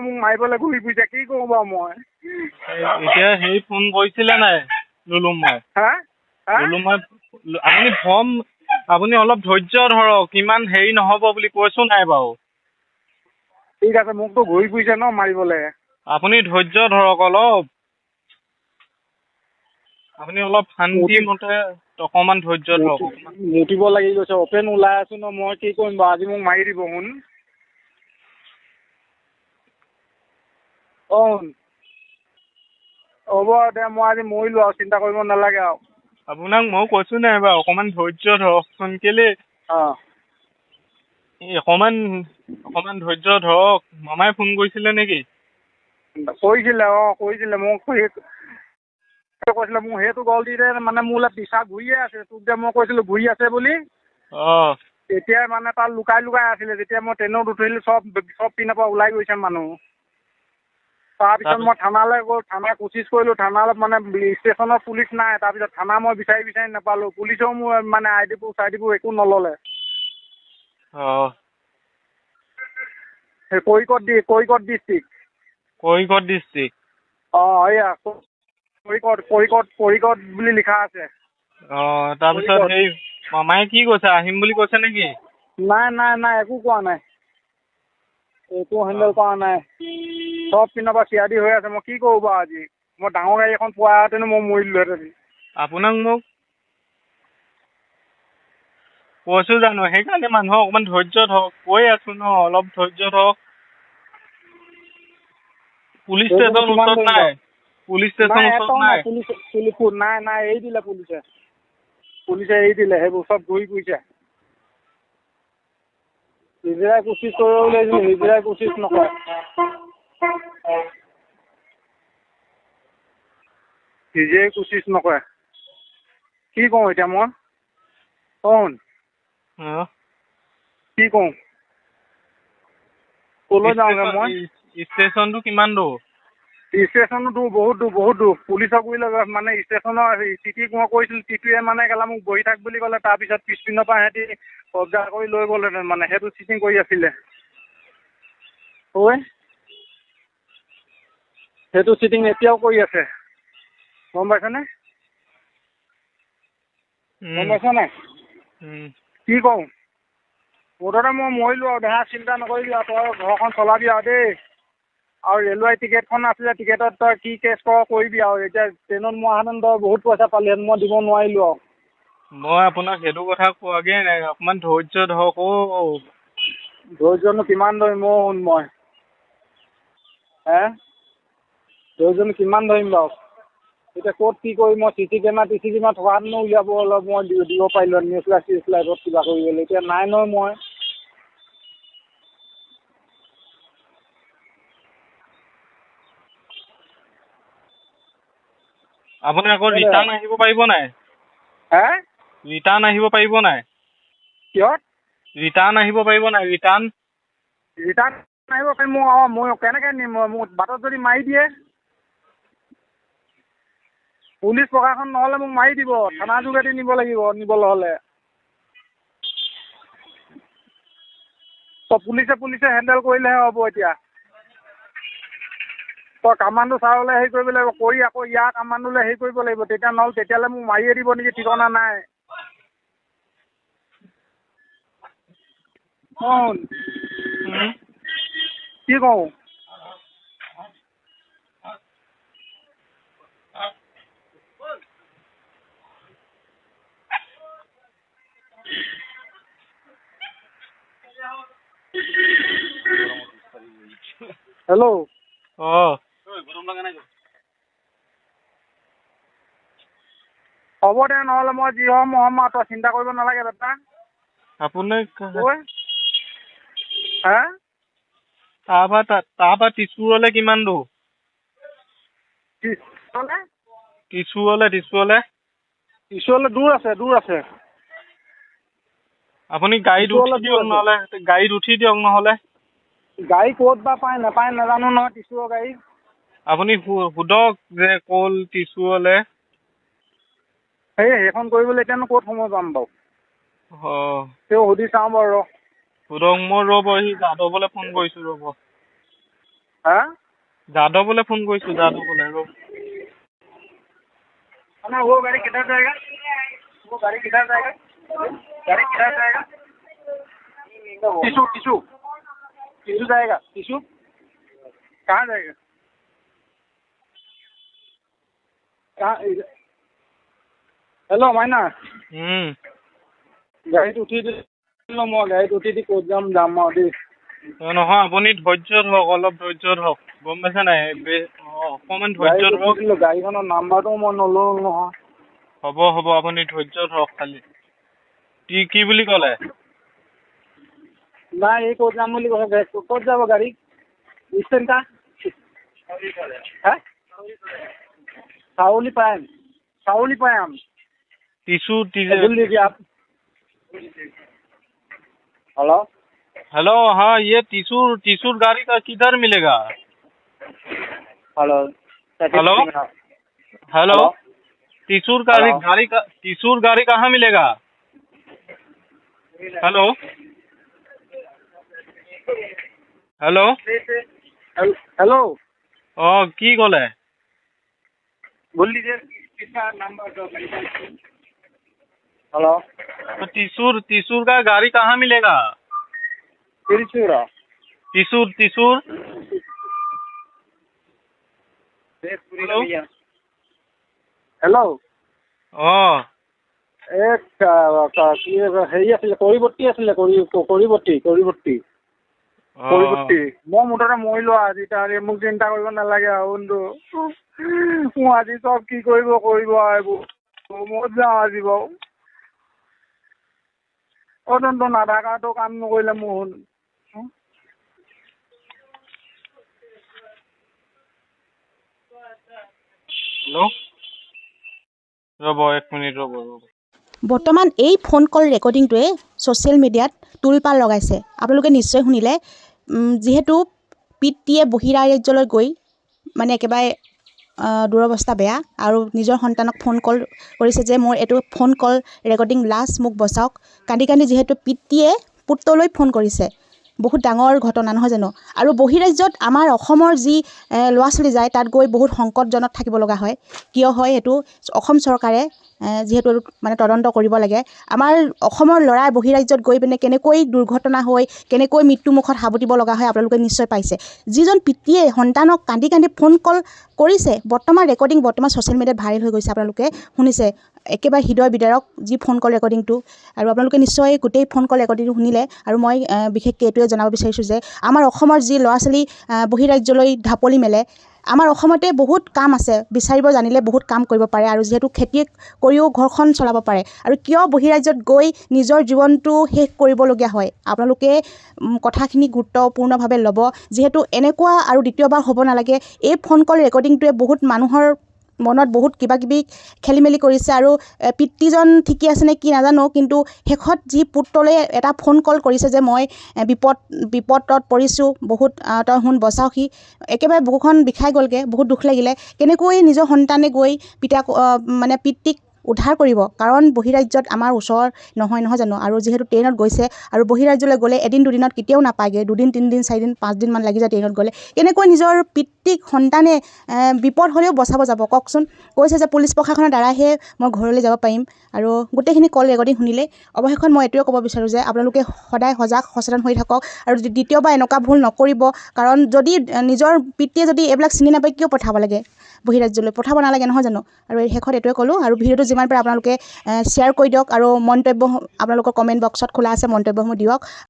মোক মাৰিবলৈ ঘূৰি ফুৰিছে, কি কৰোঁ বাৰু মই? এতিয়া সেই ফোন কৰিছিলে নাই লুলুমাই? লুলুমাই আপুনি অলপ ধৈৰ্য ধৰক, ইমান হেৰি নহ'ব বুলি কৈছো নাই বাৰু? ঠিক আছে, মোকতো ঘূৰি ফুৰিছে ন মাৰিবলৈ। আপুনি ধৈৰ্য ধৰক অলপ। আপুনি অলপ শান্তি মতে অকণমান ধৈৰ্য ধৰক। মুতিব লাগি গৈছে, অপেন ওলাই আছো ন, মই কি কৰিম বাৰু? আজি মোক মাৰি দিব শুন। হ'ব দে, মই আজি মৰিলো আৰু, চিন্তা কৰিব নালাগে আৰু। আপোনাক মই কৈছো নাই বাৰু, অকণমান ধৈৰ্য ধৰকচোন। কেলে অকণমান ধৈৰ্য ধৰক। মামাই ফোন কৰিছিলে নেকি? কৰিছিলে মোক কৈছিলে, মোক সেইটো গ'ল দি দে, মানে মোলৈ পিছা ঘূৰিয়ে আছে। তোক যে মই কৈছিলো ঘূৰি আছে বুলি, তেতিয়াই মানে তাত লুকাই আছিলে। যেতিয়া মই ট্ৰেইনত উঠিলো, চব পিনৰ পৰা ওলাই গৈছে মানুহ। তাৰপিছত মই থানালৈ গ'ল, থানা কোচিছ কৰিলোঁ। থানালৈ মানে ষ্টেচনত পুলিচ নাই। তাৰপিছত থানা মই বিচাৰি নাপালোঁ। পুলিচেও মোৰ মানে ID প্ৰুফ একো নল'লে। সেই কৰিকট ডিষ্ট্ৰিক্ট। এয়া কৰিকট বুলি লিখা আছে। তাৰপিছত সেই মামাই কি কৈছে, আহিম বুলি কৈছে নেকি? নাই, একো কোৱা নাই। একো হেণ্ডেল কৰা নাই। চব পিনৰ পৰা চিয়াদি হৈ আছে। মই কি কৰোঁ বাৰু আজি? মই ডাঙৰ গাড়ী এখন পোৱাহেঁতেনো মই মৰিলোহেঁতেন। আপোনাক মোক কৈছো জানো, সেইকাৰণে মানুহক অকণমান ধৈৰ্য ধৰক। কৈ আছো ন, অলপ ধৈৰ্য ধৰক। পুলিচ ষ্টেচন ওচৰত নাই? পুলিচ ষ্টেচন ওচৰত নাই? নাই, এৰি দিলে পুলিচে এৰি দিলে। সেইবোৰ চব ঘূৰি ফুৰিছে। হিজিৰাই কোচিছ কৰিব বুলি ভাবিছিলো, হিজিৰাই কোচিছ নকৰে। কি কৰোঁ এতিয়া মই? কি কৰোঁ? ক'লৈ যাওঁগে মই? ষ্টেচনটো কিমান দূৰ? ষ্টেচনটো বহুত দূৰ। পুলিচক মানে ষ্টেচনৰ চিটি মই কৈছিলোঁ, চিটিয়ে মানে মোক বহি থাক বুলি ক'লে। তাৰপিছত পিছপিনৰ পৰা সিহঁতি কব্জা কৰি লৈ গ'লহেঁতেন, মানে সেইটো চিটিং কৰি আছিলে। সেইটো চিটিং এতিয়াও কৰি আছে, গম পাইছনে? কি কৰোঁ? মুঠতে মই মৰিলো আৰু, দেহা চিন্তা নকৰিবি আৰু। তই ঘৰখন চলাবি আৰু দেই। আৰু ৰেলৱে টিকেটখন আছিলে, টিকেটত তই কি কেছ কৰিবি আৰু। এতিয়া ট্ৰেইনত মৰাহেঁতেন তই বহুত পইচা পালিহেঁতেন, মই দিব নোৱাৰিলোঁ আৰু। মই আপোনাক সেইটো কথা কোৱাগৈ নাই। অকণমান ধৈৰ্য ধৰক। ধৈৰ্যনো কিমান ধৰিম মই? ধৈৰ্যনো কিমান ধৰিম বাৰু? এতিয়া ক'ত কি কৰিম? মই চিচি কেমেৰা থকাহেঁতেনো উলিয়াব অলপ, মই দিব পাৰিলোঁ নিউজ লাইভত কিবা কৰিবলৈ। এতিয়া নাই নহয় মই। আপুনি আকৌ ৰিটাৰ্ণ আহিব পাৰিব নাই? ৰিটাৰ্ণ আহিব পাৰিব নাই? কিহত? ৰিটাৰ্ণ আহিব পাৰিব নাই? ৰিটাৰ্ণ আহিব পাৰিম। মই কেনেকৈ নিম? মোক বাটত যদি মাৰি দিয়ে, পুলিচ প্ৰশাসন নহ'লে মোক মাৰি দিব। থানা যোগেদি নিব লাগিব, নিবলৈ হ'লে। পুলিচে হেণ্ডেল কৰিলেহে হ'ব এতিয়া। তই কামাণ্ডো ছাৰলৈ হেৰি কৰিব লাগিব, কৰি আকৌ ইয়াৰ কামাণ্ডোলৈ হেৰি কৰিব লাগিব। তেতিয়াহ'লে মোক মাৰিয়ে দিব নেকি, ঠিকনা নাই। কি কৰোঁ? হেল্ল'। হ'ব দে, নহ'লে মই যি হ'ম আৰু, তই চিন্তা কৰিব নালাগে বেটা। তাৰপৰা তিচুৰলৈ কিমান দূৰ? তিচুৰলৈ দূৰ আছে। আপুনি গাড়ীত উঠি দিয়ক নহ'লে। গাড়ী ক'ত বা পায় নাপায় নাজানো নহয়, তিচুৰৰ গাড়ী। আপুনি সোধক যে ক'ল তিচুৰলৈ। সেইখন কৰিবলৈ এতিয়ানো ক'ত সময় পাম বাৰু? তেওঁ সুধি চাওঁ বাৰু ৰ। সোধক। মই ৰ'ব, সি যাদৱলৈ ফোন কৰিছোঁ ৰ'ব। হা যাদৱলৈ ফোন কৰিছোঁ, যাদৱলৈ ৰ'ব। ना वो गाड़ी किधर जाएगा? वो गाड़ी किधर जाएगा? गाड़ी किधर जाएगा? टिशू टिशू टिशू जाएगा। टिशू कहाँ जाएगा? कहाँ? हेलो माइना गाड़ीत उठी দিলো মই গাড়ীত উঠি দি ক'ত যাম আৰু দেই। নহয় আপুনি ধৈৰ্য ধৰক, অলপ ধৈৰ্য ধৰক, গম পাইছে নাই? অকণমান ধৈৰ্য ধৰক। গাড়ীখনৰ নাম্বাৰটো মই নলওঁ নহয়। হ'ব আপুনি ধৈৰ্য ধৰক খালি। কি বুলি ক'লে? নাই এই ক'ত যাম বুলি কৈছে। ক'ত যাব গাড়ী? ষ্টেণ্ড কা হা साउली पायम टिशू हेलो हेलो, हाँ ये टिशू गाड़ी का किधर मिलेगा? हेलो हेलो हेलो, टिशू गाड़ी कहाँ मिलेगा? हेलो हेलो हेलो কি ক'লে? बोल लीजिए किसका नंबर दो। हेलो टिशूर का गाड़ी कहाँ मिलेगा? टिशूर हेलो हेलो एक হেৰি আছিলে কৰিবৰ্তি আছিলে কৰিবৰ্তি মই মুঠতে মৰিলো আজি। তাৰ মোক চিন্তা কৰিব নালাগে আৰু মই আজি চব কি কৰিব আৰু এইবোৰ মই যাওঁ আজি বাৰু। তন্ত্ৰ নাথাকাটো কাম নকৰিলে মোৰ হেল্ল' ৰ'ব 1 মিনিট ৰ'ব। বৰ্তমান এই ফোন কল ৰেকৰ্ডিংটোৱে ছ'চিয়েল মিডিয়াত তোলপাল লগাইছে। আপোনালোকে নিশ্চয় শুনিলে। যিহেতু পিতৃয়ে বহিৰা ৰাজ্যলৈ গৈ মানে একেবাৰে দুৰৱস্থা বেয়া আৰু নিজৰ সন্তানক ফোন কল কৰিছে যে মোৰ এইটো ফোন কল ৰেকৰ্ডিং লাষ্ট, মোক বচাওক। কান্দি যিহেতু পিতৃয়ে পুত্ৰলৈ ফোন কৰিছে। বহুত ডাঙৰ ঘটনা নহয় জানো? আৰু বহিৰাজ্যত আমাৰ অসমৰ যি ল'ৰা ছোৱালী যায় তাত গৈ বহুত সংকটজনক থাকিব লগা হয়। কিয় হয় এইটো অসম চৰকাৰে যিহেতু মানে তদন্ত কৰিব লাগে। আমাৰ অসমৰ ল'ৰাই বহিৰাজ্যত গৈ পিনে কেনেকৈ দুৰ্ঘটনা হৈ কেনেকৈ মৃত্যুমুখত সাৱটিব লগা হয় আপোনালোকে নিশ্চয় পাইছে। যিজন পিতৃয়ে সন্তানক কান্দি ফোন কল কৰিছে, বৰ্তমান ছ'চিয়েল মিডিয়াত ভাইৰেল হৈ গৈছে। আপোনালোকে শুনিছে, একেবাৰে হৃদয় বিদাৰক যি ফোন কল ৰেকৰ্ডিংটো। আৰু আপোনালোকে নিশ্চয় গোটেই ফোন কল ৰেকৰ্ডিংটো শুনিলে। আৰু মই বিশেষকৈ এইটোৱে জনাব বিচাৰিছোঁ যে আমাৰ অসমৰ যি ল'ৰা ছোৱালী বহিৰাজ্যলৈ ঢাপলি মেলে, আমাৰ অসমতে বহুত কাম আছে, বিচাৰিব জানিলে বহুত কাম কৰিব পাৰে। আৰু যিহেতু খেতি কৰিও ঘৰখন চলাব পাৰে। আৰু কিয় বহিৰাজ্যত গৈ নিজৰ জীৱনটো শেষ কৰিবলগীয়া হয়? আপোনালোকে কথাখিনি গুৰুত্বপূৰ্ণভাৱে ল'ব। যিহেতু এনেকুৱা আৰু দ্বিতীয়বাৰ হ'ব নালাগে। এই ফোন কল ৰেকৰ্ডিংটোৱে বহুত মানুহৰ মনত বহুত কিবাকিবি খেলি মেলি কৰিছে। আৰু পিতৃজন ঠিকেই আছে নে কি নাজানো, কিন্তু শেষত যি পুত্ৰলৈ এটা ফোন কল কৰিছে যে মই বিপদত পৰিছোঁ, বহুত তই শুন বচাওহি। একেবাৰে বুকুখন বিষাই গ'লগৈ, বহুত দুখ লাগিলে। কেনেকৈ নিজৰ সন্তানে গৈ পিতৃক উদ্ধাৰ কৰিব? কাৰণ বহিৰাজ্যত আমাৰ ওচৰ নহয় জানো? আৰু যিহেতু ট্ৰেইনত গৈছে, আৰু বহিৰাজ্যলৈ গ'লে এদিন দুদিনত কেতিয়াও নাপায়গৈ, 2 দিন 3 দিন 4 দিন 5 দিনমান লাগি যায় ট্ৰেইনত গ'লে। কেনেকৈ নিজৰ পিতৃক সন্তানে বিপদ হ'লেও বচাব যাব কওকচোন? কৈছে যে পুলিচ প্ৰশাসনৰ দ্বাৰাহে মই ঘৰলৈ যাব পাৰিম। আৰু গোটেইখিনি কল ৰেকৰ্ডিং শুনিলে। অৱশেষত মই এইটোৱে ক'ব বিচাৰোঁ যে আপোনালোকে সদায় সচেতন হৈ থাকক আৰু দ্বিতীয়বাৰ এনেকুৱা ভুল নকৰিব। কাৰণ যদি নিজৰ পিতৃয়ে যদি এইবিলাক চিনি নাপায় কিয় পঠাব লাগে বহিৰাজ্যলৈ? পঠাব নালাগে নহয় জানো? আৰু শেষত এইটোৱে ক'লোঁ। আৰু ভিডিঅ'টো যিমান পাৰে আপোনালোকে শ্বেয়াৰ কৰি দিয়ক। আৰু মন্তব্য আপোনালোকৰ কমেণ্ট বক্সত খোলা আছে, মন্তব্যসমূহ দিয়ক।